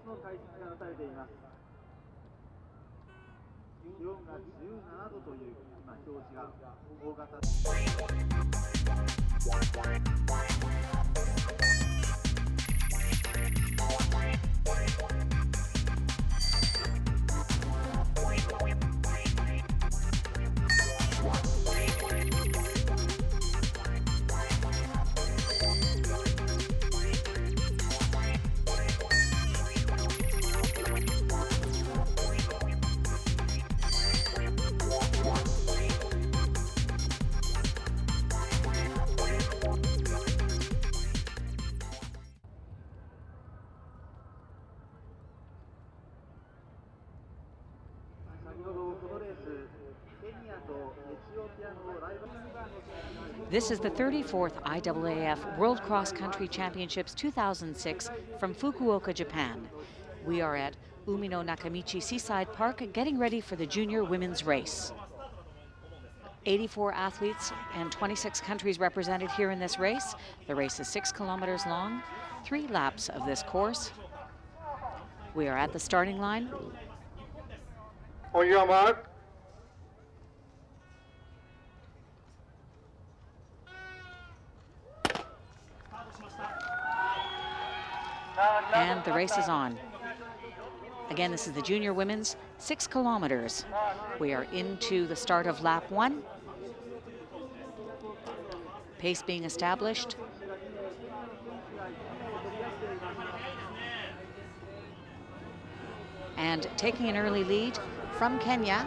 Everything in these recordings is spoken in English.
の開始がなされています。気温が17度という今表示が大型。This is the 34th IAAF World Cross Country Championships 2006 from Fukuoka, Japan. We are at Umino Nakamichi Seaside Park getting ready for the junior women's race. 84 athletes and 26 countries represented here in this race. The race is 6 kilometers long, 3 laps of this course. We are at the starting line. On your mark. And the race is on. Again, this is the junior women's 6 kilometers. We are into the start of lap 1. Pace being established. And taking an early lead from Kenya.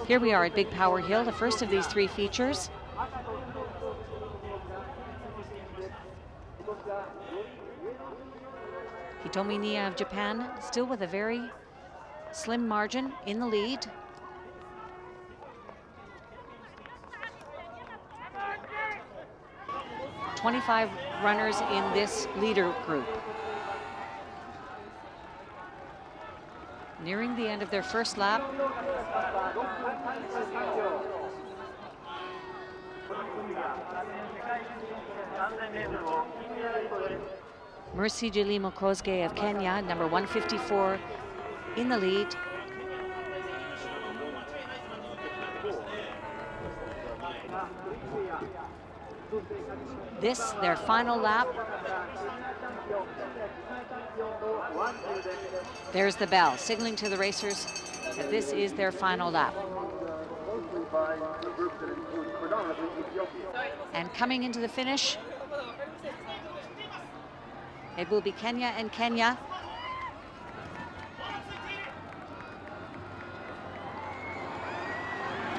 Here we are at Big Power Hill, the first of these 3 features. Hitomi Nia of Japan still with a very slim margin in the lead. "25 runners in this leader group. Nearing the end of their first lap. Mercy Jelimo Kosgei of Kenya, number 154, in the lead. This, their final lap. There's the bell, signaling to the racers that this is their final lap. And coming into the finish, it will be Kenya and Kenya.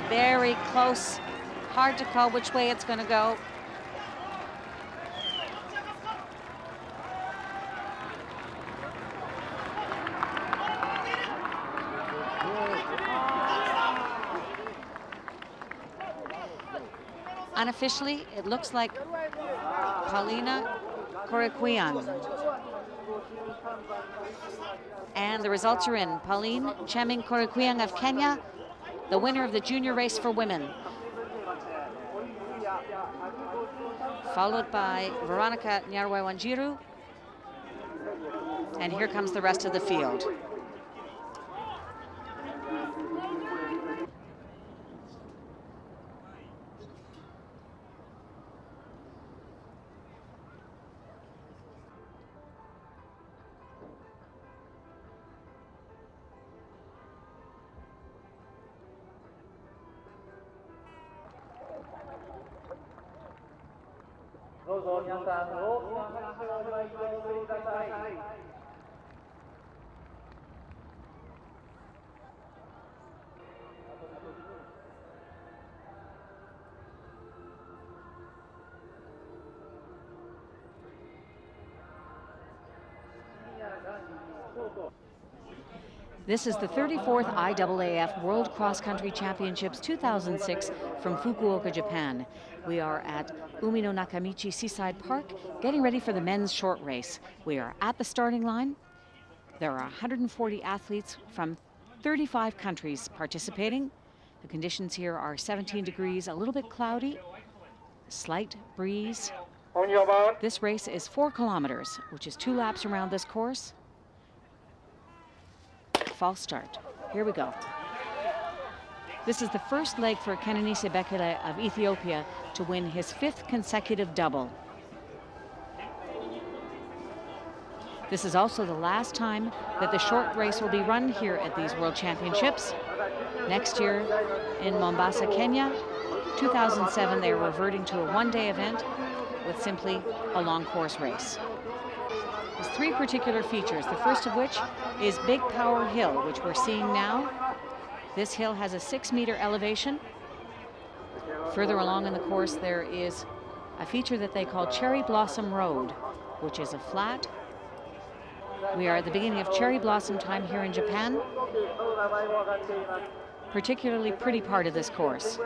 Very close, hard to call which way it's going to go. Unofficially, it looks like Paulina Korekwiang. And the results are in. Pauline Cheming Korekwiang of Kenya, the winner of the junior race for women. Followed by Veronica Nyarwe Wanjiru. And here comes the rest of the field. This is the 34th IAAF World Cross Country Championships 2006 from Fukuoka, Japan. We are at Umino Nakamichi Seaside Park getting ready for the men's short race. We are at the starting line. There are 140 athletes from 35 countries participating. The conditions here are 17 degrees, a little bit cloudy, slight breeze. On your mark. This race is 4 kilometers, which is 2 laps around this course. False start. Here we go. This is the first leg for Kenenisa Bekele of Ethiopia to win his 5th consecutive double. This is also the last time that the short race will be run here at these World Championships. Next year in Mombasa, Kenya, 2007, they are reverting to a one-day event with simply a long course race. There's 3 particular features, the first of which is Big Power Hill, which we're seeing now. This hill has a 6-meter elevation. Further along in the course, there is a feature that they call Cherry Blossom Road, which is a flat. We are at the beginning of cherry blossom time here in Japan. Particularly pretty part of this course.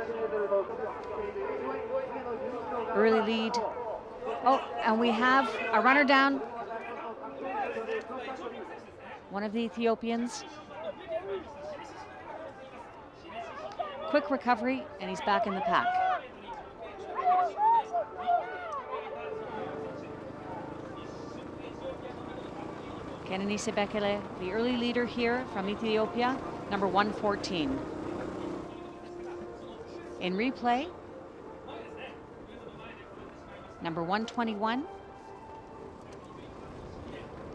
Early lead. Oh, and we have a runner down. One of the Ethiopians. Quick recovery, and he's back in the pack. Kenenisa Bekele, the early leader here from Ethiopia, number 114. In replay, number 121,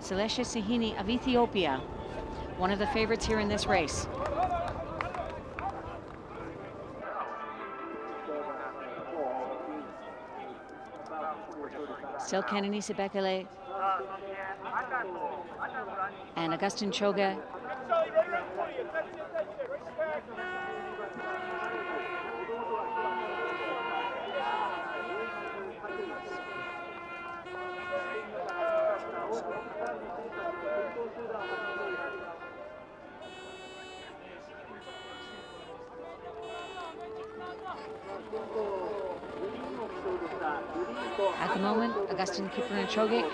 Selesha Sihini of Ethiopia, one of the favorites here in this race. Still Kenenisa Bekele and Augustin Choga. At the moment, Augustin Choga,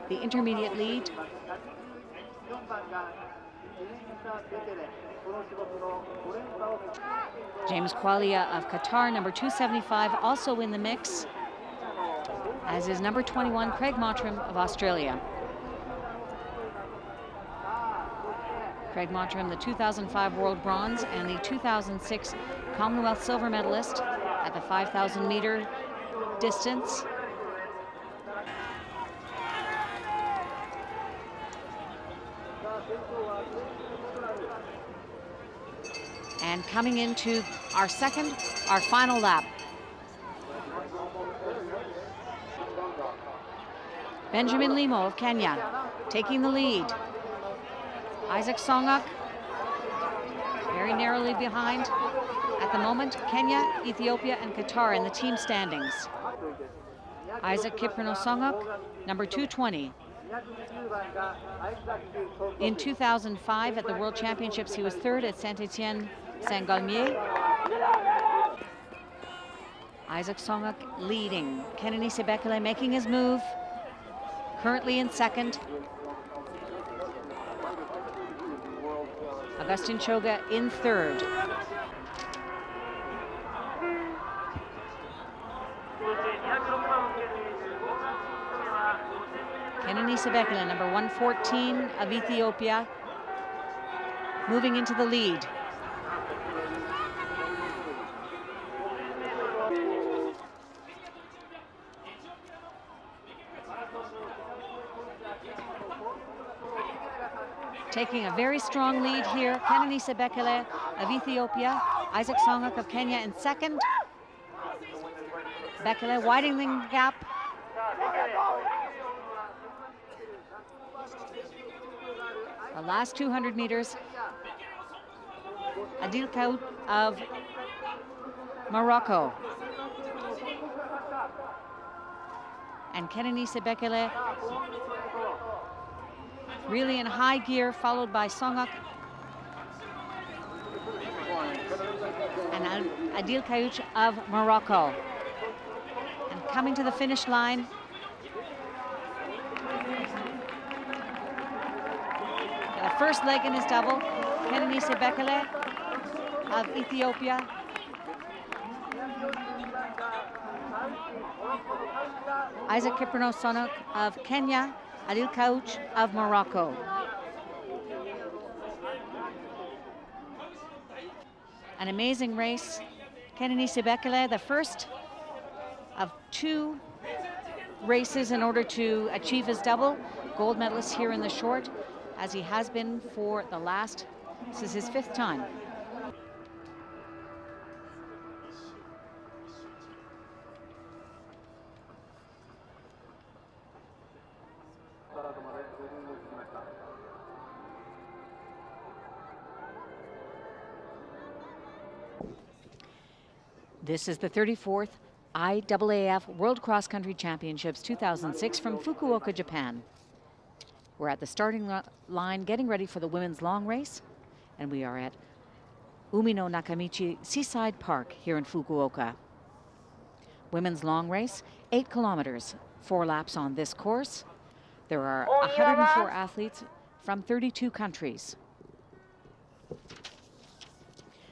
the intermediate lead. James Qualia of Qatar, number 275, also in the mix, as is number 21, Craig Mottram of Australia. Craig Mottram, the 2005 World Bronze and the 2006 Commonwealth Silver Medalist at the 5,000 meter distance. And coming into our final lap. Benjamin Limo of Kenya taking the lead. Isaac Songok very narrowly behind. At the moment, Kenya, Ethiopia, and Qatar in the team standings. Isaac Kiprino Songok, number 220. In 2005 at the World Championships, he was 3rd at Saint-Étienne Saint-Galmier. Isaac Songok leading. Kenenisa Bekele making his move, currently in 2nd. Augustin Choga in 3rd. Kenenisa Bekele, number 114 of Ethiopia, moving into the lead. Taking a very strong lead here, Kenenisa Bekele of Ethiopia, Isaac Songok of Kenya in 2nd. Bekele widening the gap. The last 200 meters, Adil Kaut of Morocco. And Kenenisa Bekele really in high gear, followed by Songok and Adil Kaut of Morocco. And coming to the finish line, the first leg in his double, Kenenisa Bekele of Ethiopia. Isaac Kiprono-Sonok of Kenya. Adil Kauch of Morocco. An amazing race. Kenenisa Bekele, the first of 2 races in order to achieve his double. Gold medalist here in the short, as he has been for the last, this is his 5th time. This is the 34th IAAF World Cross Country Championships 2006 from Fukuoka, Japan. We're at the starting line getting ready for the women's long race, and we are at Umino Nakamichi Seaside Park here in Fukuoka. Women's long race, 8 kilometers, 4 laps on this course. There are 104 athletes from 32 countries.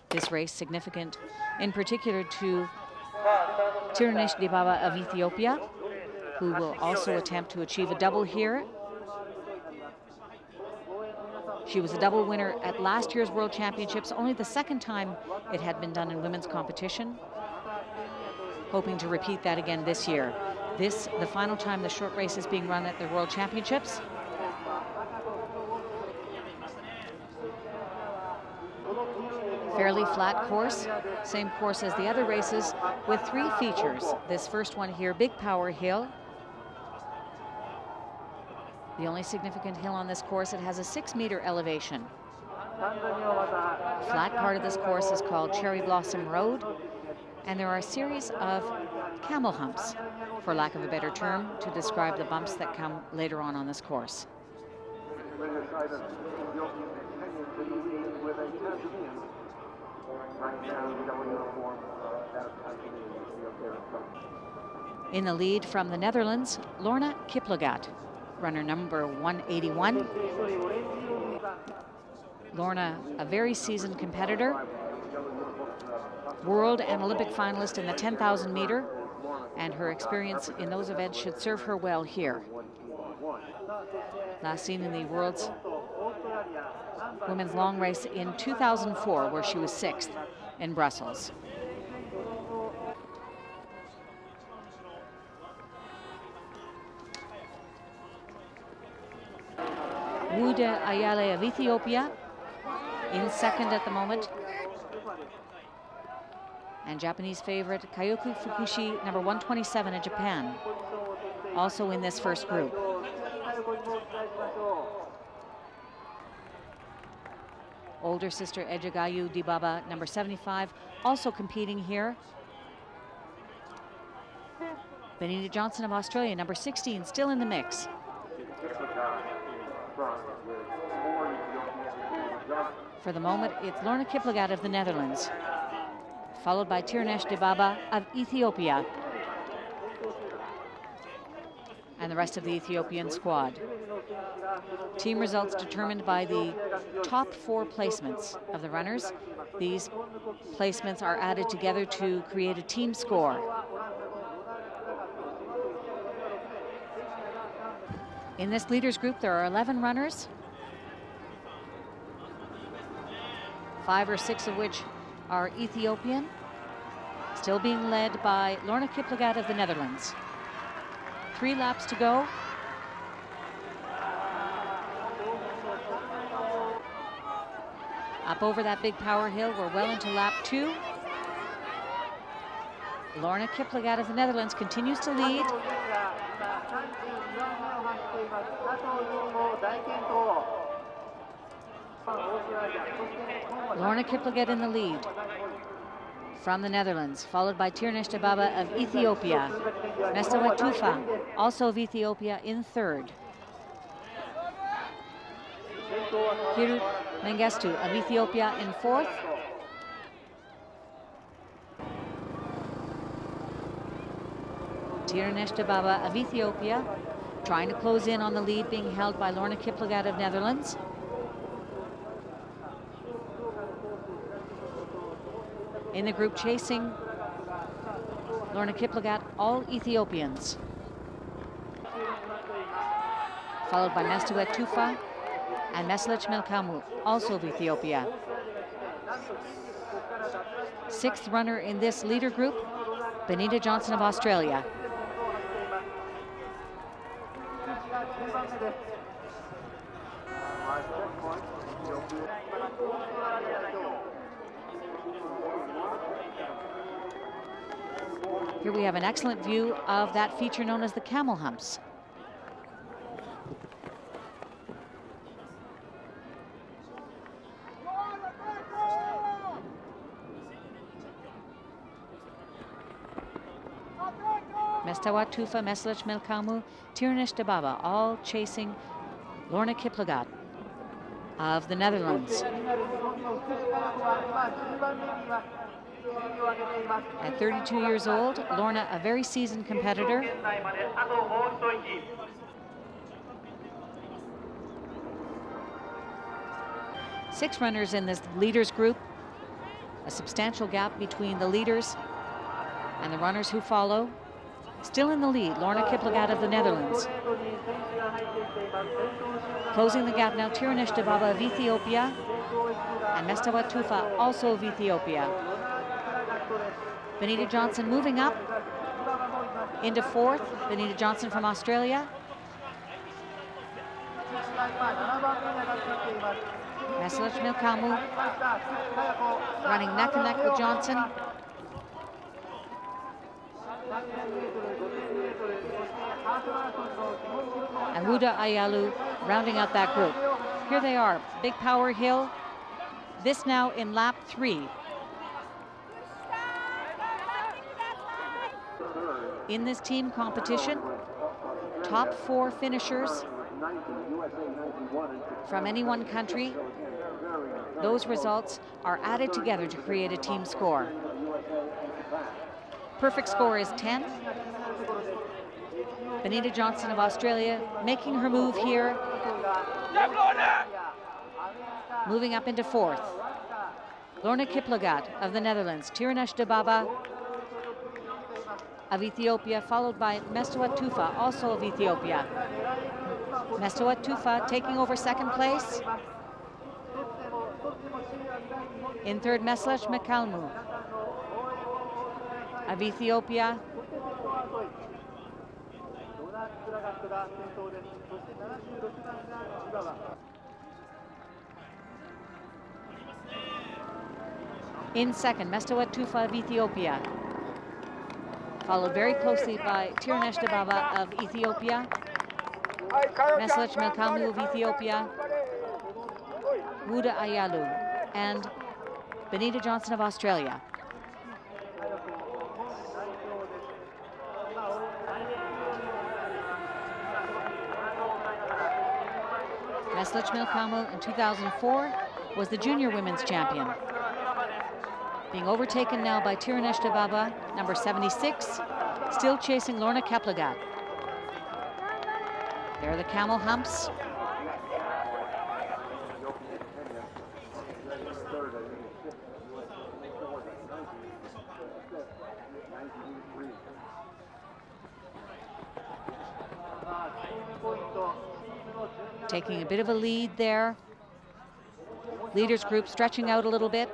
This race significant in particular to Tirunesh Dibaba of Ethiopia, who will also attempt to achieve a double here. She was a double winner at last year's World Championships, only the 2nd time it had been done in women's competition. Hoping to repeat that again this year. This, the final time the short race is being run at the World Championships. Fairly flat course, same course as the other races, with 3 features. This first one here, Big Power Hill. The only significant hill on this course, it has a 6-meter elevation. Flat part of this course is called Cherry Blossom Road, and there are a series of camel humps, for lack of a better term, to describe the bumps that come later on this course. In the lead from the Netherlands, Lorna Kiplagat, runner number 181. Lorna, a very seasoned competitor, world and Olympic finalist in the 10,000 meter, and her experience in those events should serve her well here. Last seen in the world's women's long race in 2004, where she was 6th in Brussels. Wude Ayale of Ethiopia in 2nd at the moment. And Japanese favorite Kayoku Fukushi, number 127 in Japan, also in this first group. Older sister Ejagayu Dibaba, number 75, also competing here. Benita Johnson of Australia, number 16, still in the mix. For the moment, it's Lorna Kiplagat of the Netherlands, followed by Tirunesh Dibaba of Ethiopia, and the rest of the Ethiopian squad. Team results determined by the top 4 placements of the runners. These placements are added together to create a team score. In this leaders group, there are 11 runners, 5 or 6 of which are Ethiopian, still being led by Lorna Kiplagat of the Netherlands. 3 laps to go. Up over that big power hill, we're well into lap 2. Lorna Kiplagat of the Netherlands continues to lead. Lorna Kiplagat in the lead from the Netherlands, followed by Tirunesh Dibaba of Ethiopia. Mestawa Tufa, also of Ethiopia, in 3rd. Hirut Mengistu of Ethiopia in 4th. Tirunesh Dibaba of Ethiopia trying to close in on the lead being held by Lorna Kiplagat of Netherlands. In the group chasing Lorna Kiplagat, all Ethiopians. Followed by Mestawet Tufa and Meslech Melkamu, also of Ethiopia. Sixth runner in this leader group, Benita Johnson of Australia. Here we have an excellent view of that feature known as the camel humps. Mestawet Tufa, Meslech Melkamu, Tirnesh Debaba, all chasing Lorna Kiplagat of the Netherlands. At 32 years old, Lorna, a very seasoned competitor. Six runners in this leaders group. A substantial gap between the leaders and the runners who follow. Still in the lead, Lorna Kiplagat of the Netherlands. Closing the gap now, Tirnesh Debaba of Ethiopia and Mestawet Tufa, also of Ethiopia. Benita Johnson moving up into fourth. Benita Johnson from Australia. Meslech Melkamu running neck and neck with Johnson. And Wuda Ayalu rounding out that group. Here they are, big power hill. This now in lap 3. In this team competition, top 4 finishers from any one country. Those results are added together to create a team score. Perfect score is 10. Benita Johnson of Australia making her move here. Moving up into fourth. Lorna Kiplagat of the Netherlands, Tirnesh Debaba of Ethiopia, followed by Mestawet Tufa, also of Ethiopia. Mestawet Tufa taking over second place. In third, Meslech Melkamu of Ethiopia. In second, Mestawet Tufa of Ethiopia, followed very closely by Tirnesh Debaba of Ethiopia, Meslech Melkamu of Ethiopia, Wuda Ayalu, and Benita Johnson of Australia. Meslech Melkamu in 2004 was the junior women's champion. Being overtaken now by Tirnesh Debaba, number 76, still chasing Lorna Kiplagat. There are the camel humps. Taking a bit of a lead there. Leaders group stretching out a little bit.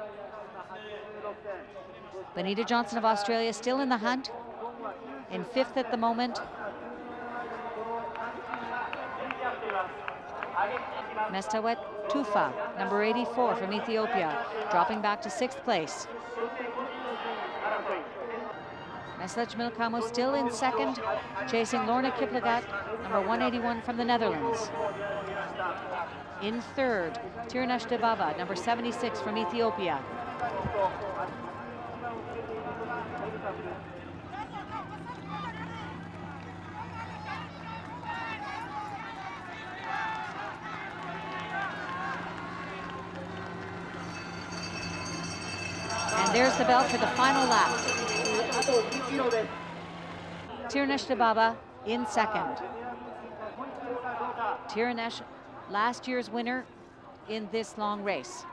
Benita Johnson of Australia still in the hunt, in fifth at the moment. Mestawet Tufa, number 84 from Ethiopia, dropping back to sixth place. Meslech Melkamu still in second, chasing Lorna Kiplagat, number 181 from the Netherlands. In third, Tirnesh Debaba, number 76 from Ethiopia. And there's the bell for the final lap. Tirnesh Debaba in second. Tirnesh, last year's winner in this long race.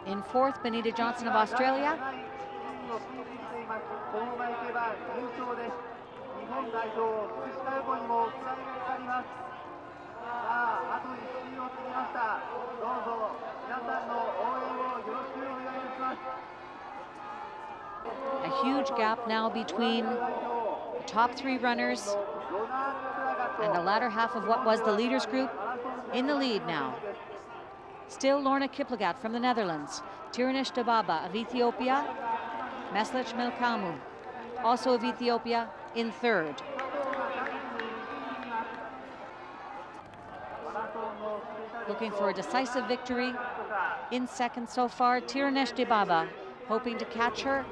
In fourth, Benita Johnson of Australia. A huge gap now between the top three runners and the latter half of what was the leaders group in the lead now. Still Lorna Kiplagat from the Netherlands, Tirinish Dababa of Ethiopia, Meslich Melkamu, also of Ethiopia, in third. Looking for a decisive victory in second so far, Tirinish Dababa, hoping to catch her.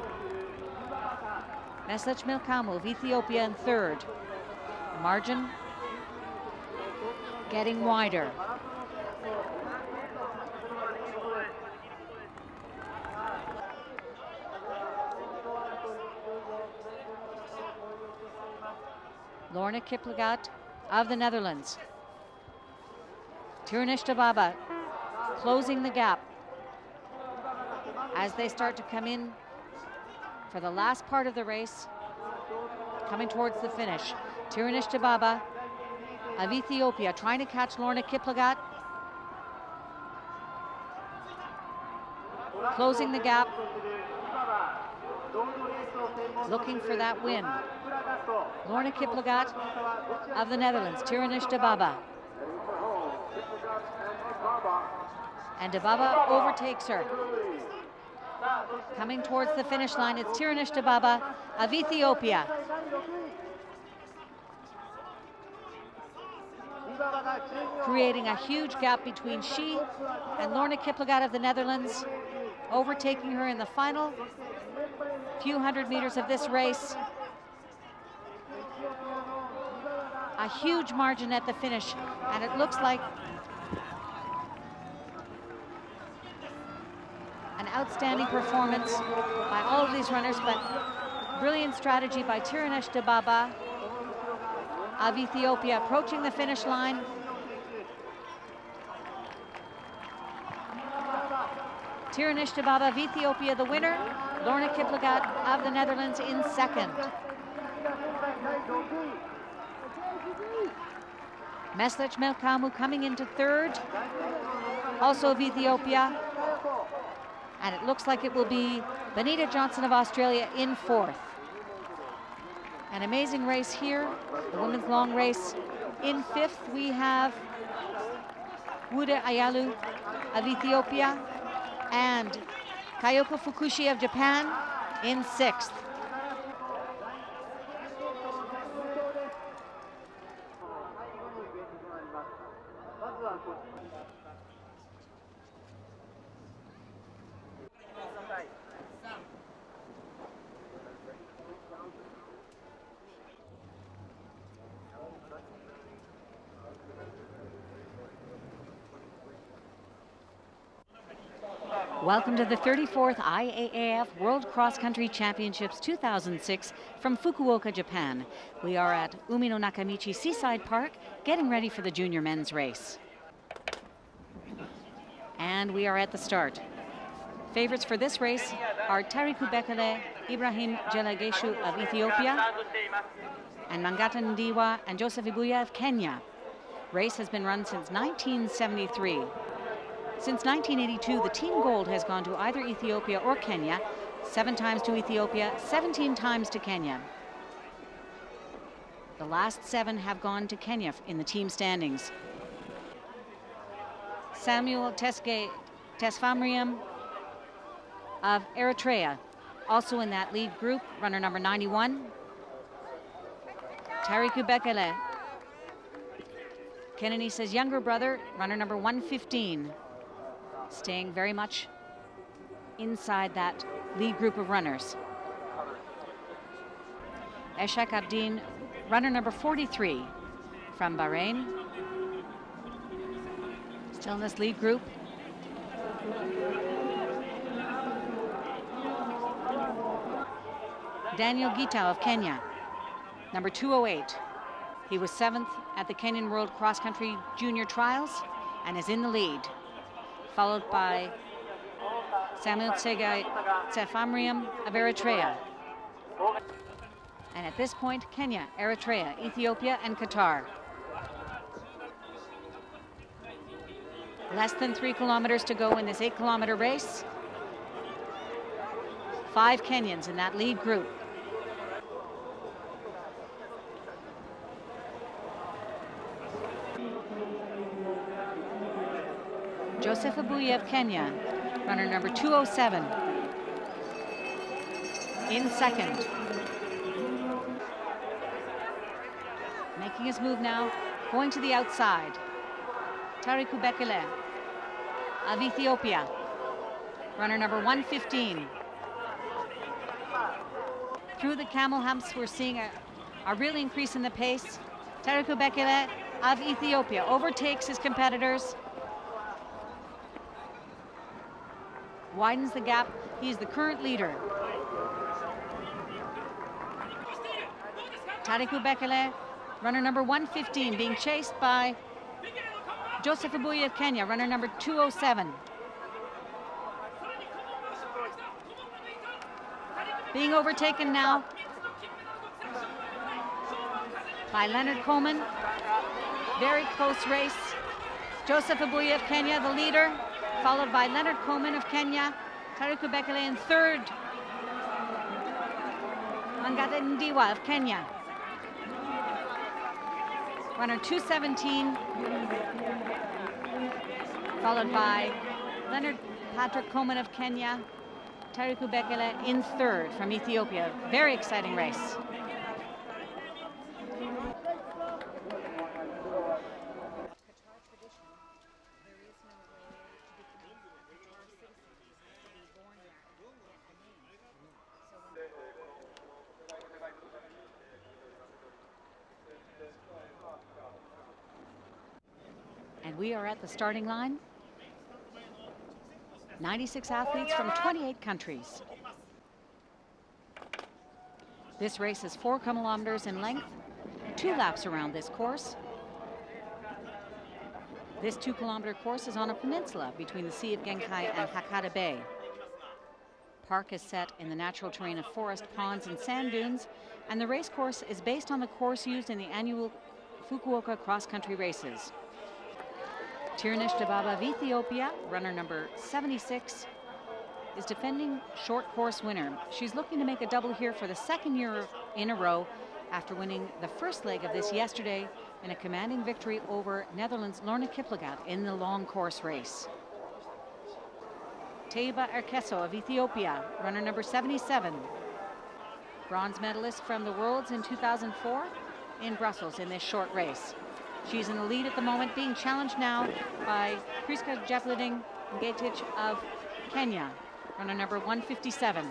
Meslich Melkamu of Ethiopia in third. Margin getting wider. Lorna Kiplagat of the Netherlands. Tirinish Dababa closing the gap as they start to come in for the last part of the race, coming towards the finish. Tirinish Dababa of Ethiopia trying to catch Lorna Kiplagat. Closing the gap, looking for that win. Lorna Kiplagat of the Netherlands, Tirinish Dababa. And Dababa overtakes her. Coming towards the finish line, it's Tirinish Dababa of Ethiopia. Creating a huge gap between she and Lorna Kiplagat of the Netherlands, overtaking her in the final few hundred meters of this race. A huge margin at the finish, and it looks like an outstanding performance by all of these runners, but brilliant strategy by Tirinish Dababa of Ethiopia, approaching the finish line. Tirinish Dababa of Ethiopia, the winner. Lorna Kiplagat of the Netherlands in second. Meslich Melkamu coming into third, also of Ethiopia. And it looks like it will be Benita Johnson of Australia in fourth. An amazing race here, the women's long race. In fifth, we have Wude Ayalu of Ethiopia and Kayoko Fukushi of Japan in sixth. Welcome to the 34th IAAF World Cross Country Championships 2006 from Fukuoka, Japan. We are at Umino Nakamichi Seaside Park getting ready for the junior men's race. And we are at the start. Favorites for this race are Tariku Bekele, Ibrahim Jelageshu of Ethiopia, and Mangata Ndiwa and Joseph Ibuya of Kenya. Race has been run since 1973. Since 1982, the team gold has gone to either Ethiopia or Kenya, 7 times to Ethiopia, 17 times to Kenya. The last 7 have gone to Kenya in the team standings. Samuel Tesfamriam of Eritrea, also in that lead group, runner number 91. Tariku Bekele, Kenenisa's younger brother, runner number 115. Staying very much inside that lead group of runners. Eshak Abdin, runner number 43 from Bahrain. Still in this lead group. Daniel Gita of Kenya, number 208. He was 7th at the Kenyan World Cross Country Junior Trials and is in the lead. Followed by Samuel Tsega Tsefamriam of Eritrea. And at this point, Kenya, Eritrea, Ethiopia, and Qatar. Less than 3 kilometers to go in this 8-kilometer race. 5 Kenyans in that lead group. Joseph Abuya of Kenya, runner number 207, in second. Making his move now, going to the outside. Tariku Bekele of Ethiopia, runner number 115. Through the camel humps, we're seeing a real increase in the pace. Tariku Bekele of Ethiopia overtakes his competitors, widens the gap. He's the current leader. Tariku Bekele, runner number 115, being chased by Joseph Abuya of Kenya, runner number 207. Being overtaken now by Leonard Coleman. Very close race. Joseph Abuya of Kenya, the leader, followed by Leonard Coleman of Kenya. Tariku Bekele in third. Mangata Ndiwa of Kenya, runner 217, followed by Leonard Patrick Coleman of Kenya. Tariku Bekele in third from Ethiopia. Very exciting race. And we are at the starting line. 96 athletes from 28 countries. This race is 4 kilometers in length, 2 laps around this course. This 2-kilometer course is on a peninsula between the Sea of Genkai and Hakata Bay. Park is set in the natural terrain of forest, ponds, and sand dunes, and the race course is based on the course used in the annual Fukuoka cross-country races. Tirnesh Dababa of Ethiopia, runner number 76, is defending short course winner. She's looking to make a double here for the 2nd year in a row after winning the first leg of this yesterday in a commanding victory over Netherlands' Lorna Kiplagat in the long course race. Teiba Erkeso of Ethiopia, runner number 77, bronze medalist from the Worlds in 2004 in Brussels in this short race. She's in the lead at the moment, being challenged now by Priska Jepleding Ngetich of Kenya, runner number 157.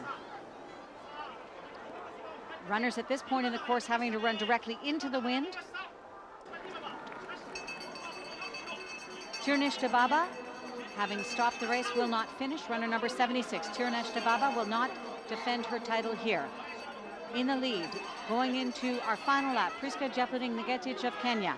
Runners at this point in the course having to run directly into the wind. Tirnesh Dababa, having stopped the race, will not finish. Runner number 76, Tirnesh Dababa, will not defend her title here. In the lead, going into our final lap, Priska Jepleding Ngetich of Kenya.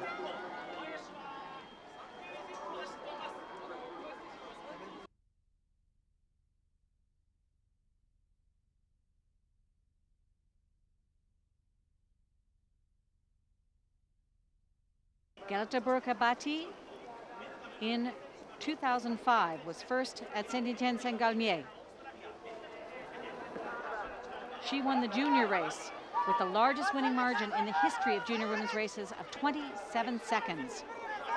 Galata Burkabati in 2005 was first at Saint-Étienne-Saint-Galmier. She won the junior race with the largest winning margin in the history of junior women's races of 27 seconds.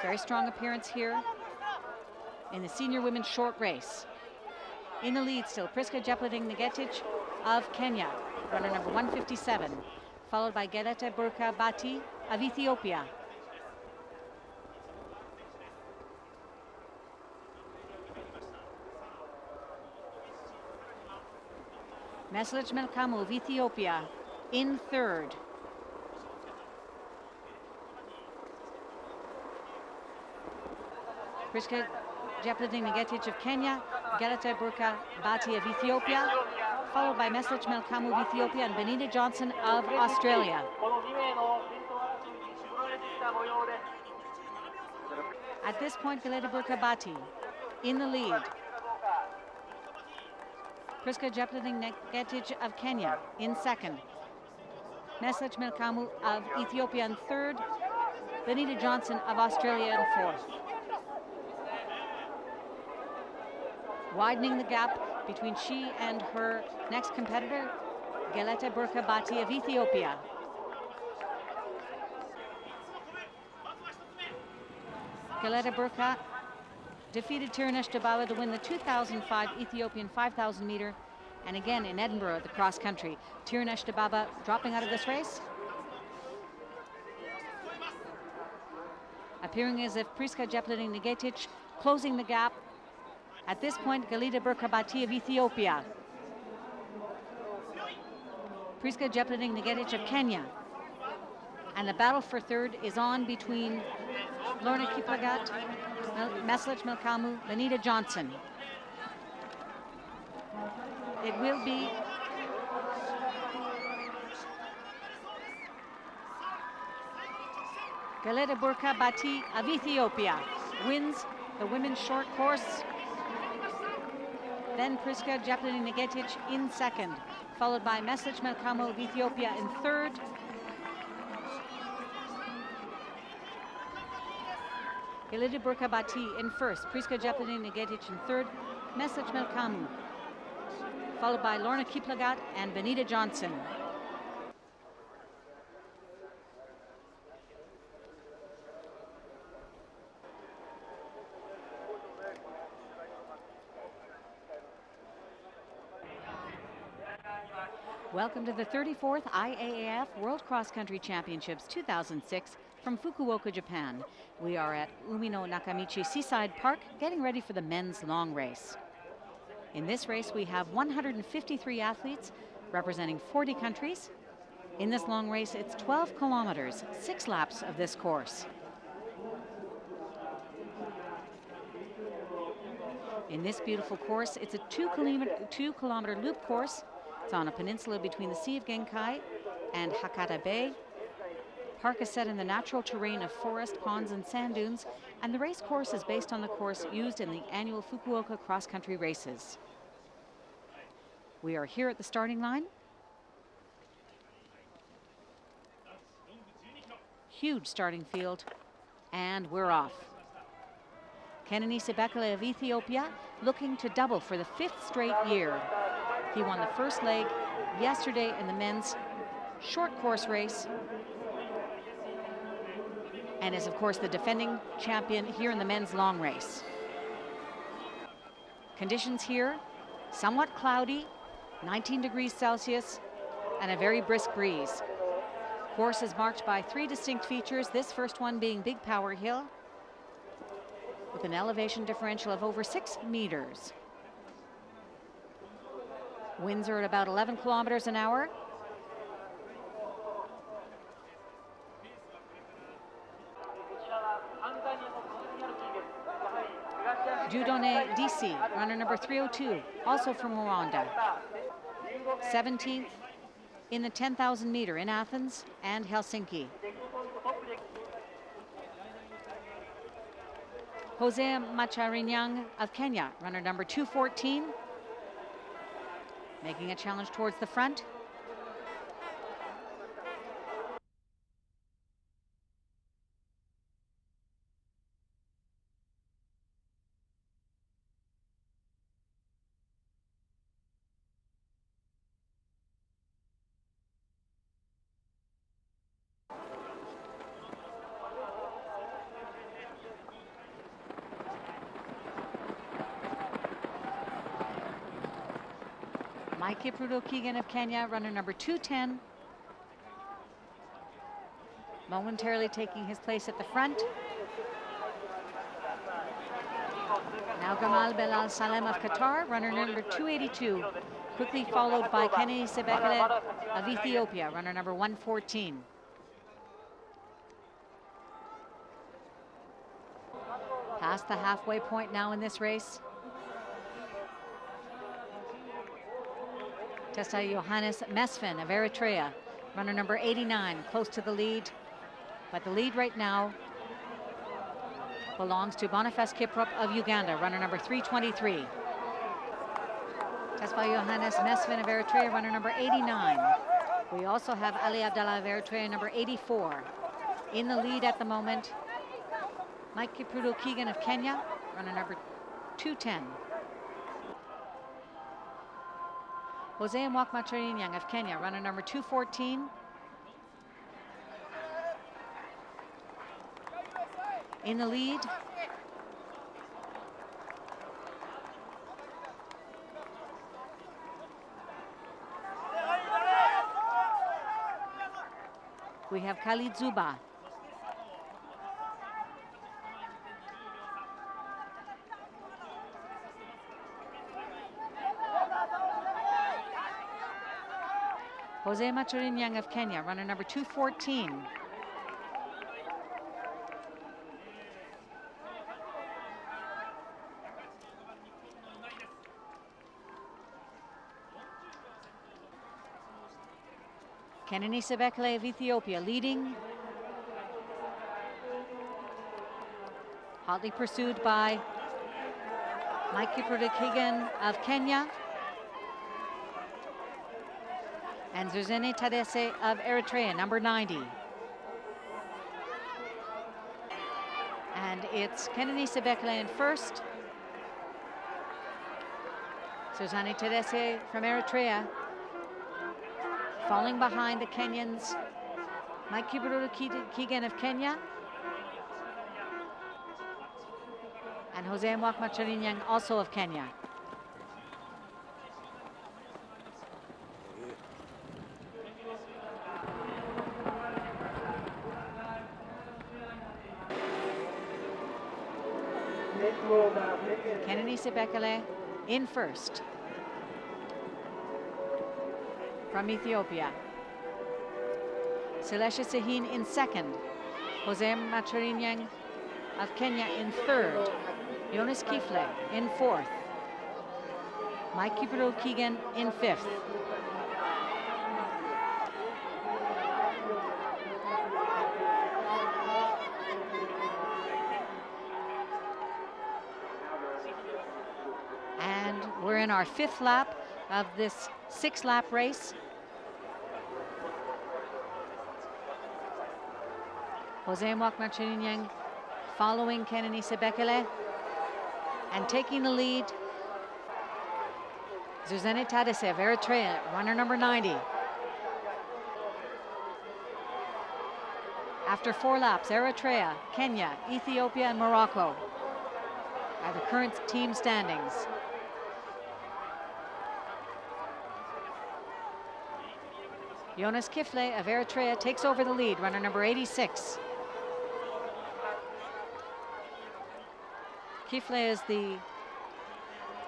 Very strong appearance here in the senior women's short race. In the lead still, Priska Jepleding Ngetich of Kenya, runner number 157, followed by Galata Burkabati of Ethiopia. Meslich Melkamu of Ethiopia in third. Priska Jepleding Ngetich of Kenya, Galata Burkabati of Ethiopia, followed by Meslich Melkamu of Ethiopia and Benita Johnson of Australia. At this point, Galata Burkabati in the lead. Priska Jepleting-Negetic of Kenya in second. Meslech Melkamu of Ethiopia in third. Benita Johnson of Australia in fourth. Widening the gap between she and her next competitor, Gelete Burka Bati of Ethiopia. Gelete Burka defeated Tirunesh Dababa to win the 2005 Ethiopian 5,000 meter, and again in Edinburgh, the cross country. Tirunesh Dababa dropping out of this race. Appearing as if Priska Jepleting-Negetic closing the gap. At this point, Gelete Burka Bati of Ethiopia. Priska Jepleting-Negetic of Kenya. And the battle for third is on between Lorna Kiplagat, Meslech Melkamu, Benita Johnson. It will be Gelete Burka Bati of Ethiopia wins the women's short course. Then Priska Jepleting-Negetic in second, followed by Meslech Melkamu of Ethiopia in third. Gelete Burka Bati in first, Priska Jepleting-Negetic in third, Meslech Melkamu, followed by Lorna Kiplagat and Benita Johnson. Welcome to the 34th IAAF World Cross Country Championships 2006 from Fukuoka, Japan. We are at Umino Nakamichi Seaside Park getting ready for the men's long race. In this race, we have 153 athletes representing 40 countries. In this long race, it's 12 kilometers, 6 laps of this course. In this beautiful course, it's a 2 kilometer loop course. It's on a peninsula between the Sea of Genkai and Hakata Bay. Park is set in the natural terrain of forest, ponds, and sand dunes, and the race course is based on the course used in the annual Fukuoka cross-country races. We are here at the starting line. Huge starting field, and we're off. Kenenisa Bekele of Ethiopia looking to double for the 5th straight year. He won the first leg yesterday in the men's short course race and is, of course, the defending champion here in the men's long race. Conditions here, somewhat cloudy, 19 degrees Celsius, and a very brisk breeze. Course is marked by 3 distinct features, this first one being Big Power Hill, with an elevation differential of over 6 meters. Winds are at about 11 kilometers an hour. Judone DC, runner number 302, also from Rwanda. 17th in the 10,000 meter in Athens and Helsinki. Jose Macharinyang of Kenya, runner number 214, making a challenge towards the front. Kipruto Keegan of Kenya, runner number 210, momentarily taking his place at the front. Now Gamal Belal Salem of Qatar, runner number 282, quickly followed by Kenenisa Bekele of Ethiopia, runner number 114. Past the halfway point now in this race. Tessa Johannes Mesfin of Eritrea, runner number 89, close to the lead. But the lead right now belongs to Boniface Kiprop of Uganda, runner number 323. Tesfa Johannes Mesvin of Eritrea, runner number 89. We also have Ali Abdallah of Eritrea, number 84. In the lead at the moment, Mike Kipruto Keegan of Kenya, runner number 210. Jose Mwakmacharinyang of Kenya, runner number 214. In the lead, we have Khalid Zuba. Jose Macharinyang of Kenya, runner number 214. Kenani Sebekele of Ethiopia leading. Hotly pursued by Mike Kipruto Keegan of Kenya and Zuzene Tadesse of Eritrea, number 90. And it's Kenani Sebekele in first. Zuzene Tadesse from Eritrea falling behind the Kenyans, Mike Kipruto Keegan of Kenya and Jose Mwakmacharinyang also of Kenya. Kenani Sebekele in first. From Ethiopia. Selesha Sahin in second. Jose Macharinyang of Kenya in third. Jonas Kifle in fourth. Mike Kipruto Keegan in fifth. And we're in our fifth lap of this 6-lap race. Jose Mwakmacharinyang following Kenani Sebekele and taking the lead. Zuzene Tadesse of Eritrea, runner number 90. After 4 laps, Eritrea, Kenya, Ethiopia, and Morocco are the current team standings. Jonas Kifle of Eritrea takes over the lead, runner number 86. Kifle is the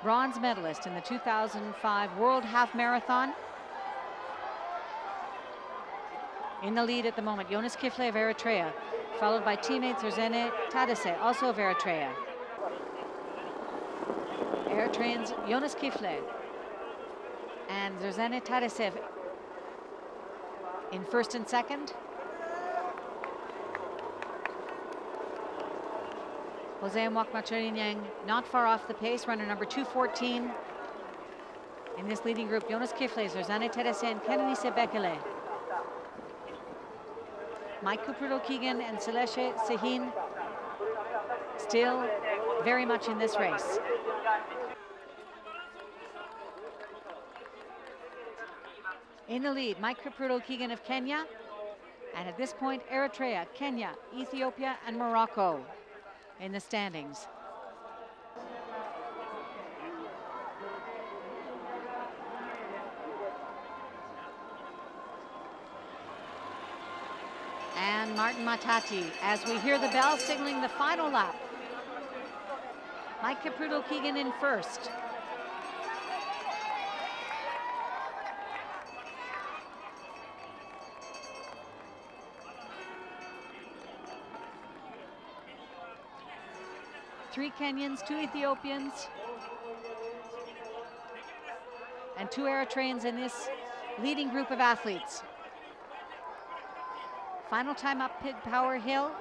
bronze medalist in the 2005 World Half Marathon. In the lead at the moment, Jonas Kifle of Eritrea, followed by teammate Zuzene Tadesse, also of Eritrea. Eritreans Jonas Kifle and Zuzene Tadesse in first and second. Jose Mwakmacharinyang not far off the pace, runner number 214. In this leading group, Jonas Kifle, Zuzene Tadesse, and Kenani Sebekele. Mike Kipruto Keegan and Selesha Sahin still very much in this race. In the lead, Mike Kipruto Keegan of Kenya. And at this point, Eritrea, Kenya, Ethiopia, and Morocco in the standings. And Martin Matati, as we hear the bell signaling the final lap. Mike Kipruto Keegan in first. Three Kenyans, 2 Ethiopians, and 2 Eritreans in this leading group of athletes. Final time up Pig Power Hill.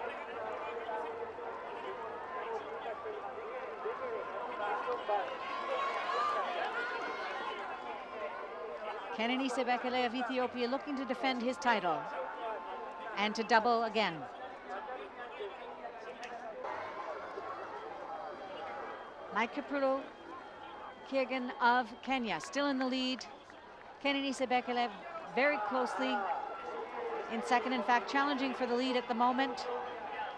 Kenenisa Bekele of Ethiopia looking to defend his title and to double again. Mike Kipruto Kigan of Kenya still in the lead. Kenenisa Bekele very closely in second, in fact challenging for the lead at the moment.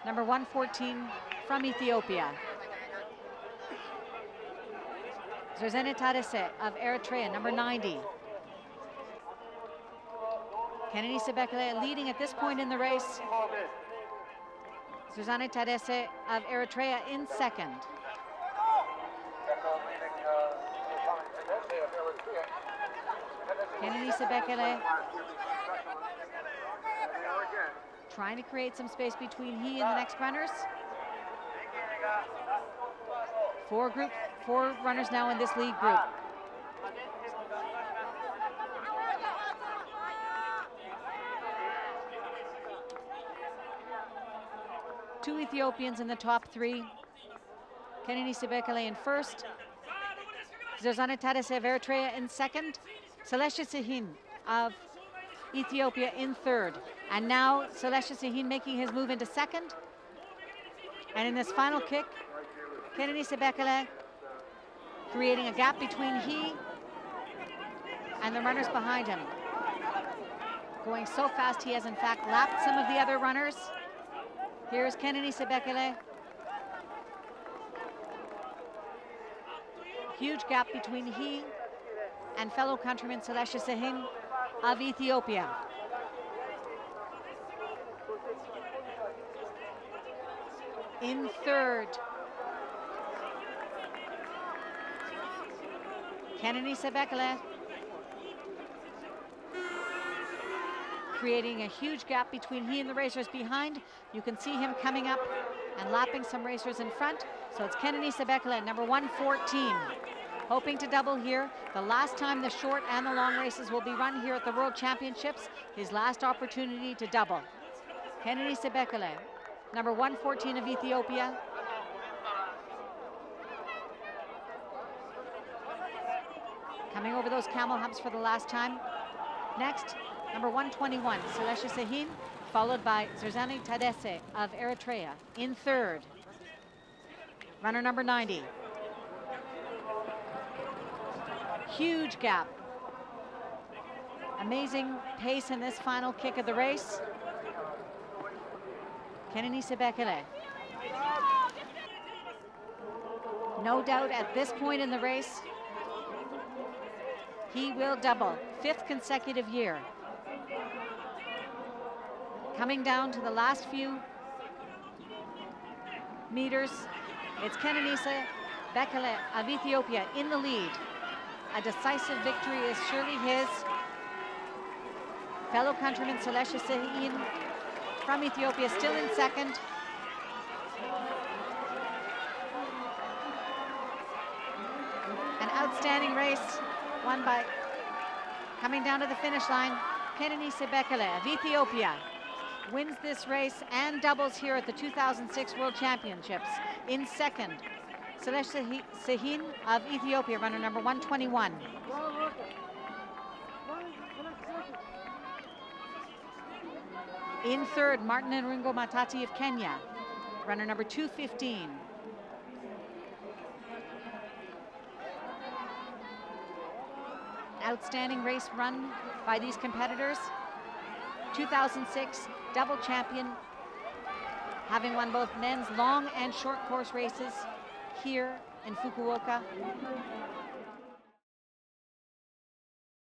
Number 114 from Ethiopia. Zerzene Tadese of Eritrea, number 90. Kenenisa Bekele leading at this point in the race. Zerzene Tadese of Eritrea in second. Kenenisa Bekele trying to create some space between he and the next runners. Four runners now in this lead group. Two Ethiopians in the top three. Kenenisa Bekele in first. Zerzene Tadese of Eritrea in second. Celestia Sahin of Ethiopia in third. And now Celestia Sahin making his move into second. And in this final kick, Kenenisa Bekele creating a gap between he and the runners behind him. Going so fast he has in fact lapped some of the other runners. Here's Kenenisa Bekele. Huge gap between he and fellow countryman Celestia Sahin of Ethiopia. In third, Kenenisa Bekele creating a huge gap between he and the racers behind. You can see him coming up and lapping some racers in front. So it's Kenenisa Bekele, number 114, hoping to double here. The last time the short and the long races will be run here at the World Championships, his last opportunity to double. Kenenisa Bekele, number 114 of Ethiopia. Coming over those camel humps for the last time. Next, number 121, Celestia Sahin, followed by Zerzene Tadese of Eritrea in third. Runner number 90. Huge gap. Amazing pace in this final kick of the race. Kenenisa Bekele. No doubt at this point in the race, he will double, 5th consecutive year. Coming down to the last few meters, it's Kenenisa Bekele of Ethiopia in the lead. A decisive victory is surely his. Fellow countryman Celestia Sahin from Ethiopia still in second. An outstanding race won by, coming down to the finish line, Kenenisa Bekele of Ethiopia wins this race and doubles here at the 2006 World Championships. In second, Celestia Sahin of Ethiopia, runner number 121. In third, Martin and Ringo Matati of Kenya, runner number 215. Outstanding race run by these competitors. 2006 double champion, having won both men's long and short course races here in Fukuoka.